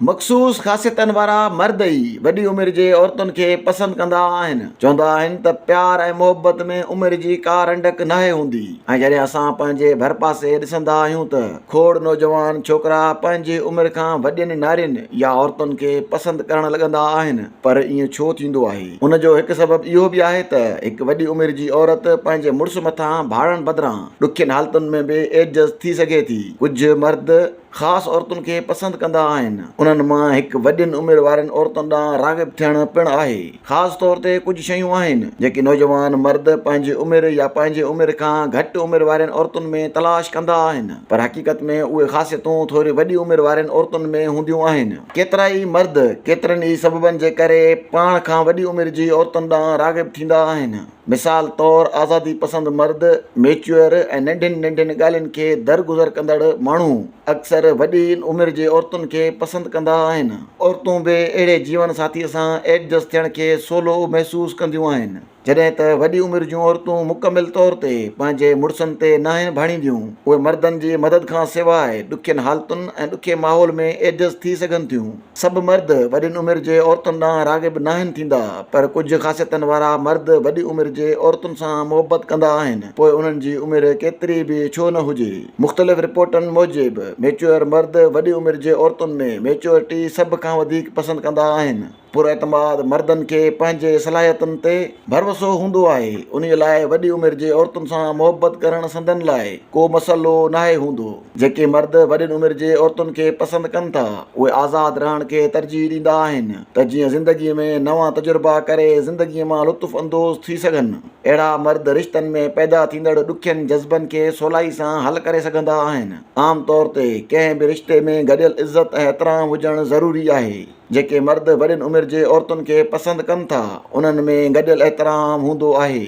मख़सूस ख़ासियतनि वारा मर्द ई वॾी उमिरि जे औरतुनि खे पसंदि कंदा आहिनि। चवंदा आहिनि त प्यार ऐं मोहबत में उमिरि जी का रंडक नाहे हूंदी। ऐं जॾहिं असां पंहिंजे भर पासे ॾिसंदा आहियूं त खोड़ नौजवान छोकिरा पंहिंजी उमिरि खां वॾियुनि नारियुनि या औरतुनि खे पसंदि करणु लॻंदा आहिनि। पर ईअं छो थींदो आहे? उनजो हिकु सबबु इहो बि आहे त हिकु वॾी उमिरि जी औरत पंहिंजे मुड़ुस मथां भाड़नि बदिरां ॾुखियनि हालतुनि में बि एडजस्ट थी सघे थी। कुझु मर्द ख़ासि औरतुनि खे पसंदि कंदा आहिनि। उन्हनि मां हिकु वॾियुनि उमिरि वारनि औरतुनि ॾांहुं राग़िब थियणु पिणु आहे। ख़ासि तौर ते कुझु शयूं आहिनि जेके नौजवान मर्द पंहिंजी उमिरि या पंहिंजे उमिरि खां घटि उमिरि वारनि औरतुनि में तलाश कंदा आहिनि। पर हक़ीक़त में उहे ख़ासियतूं थोरी वॾी उमिरि वारनि औरतुनि में हूंदियूं आहिनि। केतिरा ई मर्द केतिरनि ई सबबनि जे करे पाण खां वॾी उमिरि जी औरतुनि ॾांहुं राग़िब थींदा आहिनि। मिसाल तौरु आज़ादी पसंदि मर्द मेच्योर ऐं नंढियुनि नंढियुनि ॻाल्हियुनि खे दरगुज़र कंदड़ माण्हू अक्सर वॾी उमिरि जे औरतुनि खे पसंदि कंदा आहिनि। औरतूं बि अहिड़े जीवन साथीअ सां एडजस्ट थियण खे सवलो महसूसु कंदियूं आहिनि। जॾहिं त वॾी उमिरि जूं औरतूं मुकमिल तौर ते पंहिंजे मुड़ुसनि ते नाहिनि भाड़ींदियूं, उहे मर्दनि जी मदद खां सवाइ ॾुखियनि हालतुनि ऐं ॾुखे माहौल में एडजस्ट थी सघनि थियूं। सभु मर्द वॾियुनि उमिरि जे औरतुनि ॾांहुं राग़िब नाहिनि थींदा, पर कुझु ख़ासियतनि वारा मर्द वॾी उमिरि जे औरतुनि सां मोहबत कंदा आहिनि, पोइ उन्हनि जी उमिरि केतिरी बि छो न हुजे। मुख़्तलिफ़ रिपोर्टनि मूजिबि मेच्योर मर्द वॾी उमिरि जे औरतुनि में मेच्योरिटी सभ खां वधीक पसंदि कंदा आहिनि। पुरएतमाद मर्दनि खे पंहिंजे सलाहियतुनि ते भरवसो हूंदो आहे। उन लाइ वॾी उमिरि जे औरतुनि सां मोहबत करणु संदनि लाइ को मसइलो नाहे हूंदो। जेके मर्द वॾी उमिरि जे औरतुनि खे पसंदि कनि था, उहे आज़ाद रहण खे तरजीह ॾींदा आहिनि त जीअं ज़िंदगीअ में नवां तजुर्बा करे ज़िंदगीअ मां लुत्फ़ अंदोज़ थी सघनि। अहिड़ा मर्द रिश्तनि में पैदा थींदड़ ॾुखियनि जज़्बनि खे सवलाई सां हल करे सघंदा आहिनि। आम तौर ते कंहिं बि रिश्ते में गॾियल इज़त ऐं एतिराम हुजणु ज़रूरी आहे। जेके मर्द वॾियुनि उमिरि जे औरतुनि खे पसंदि कनि था, उन्हनि में गॾियल एतिराम हूंदो आहे।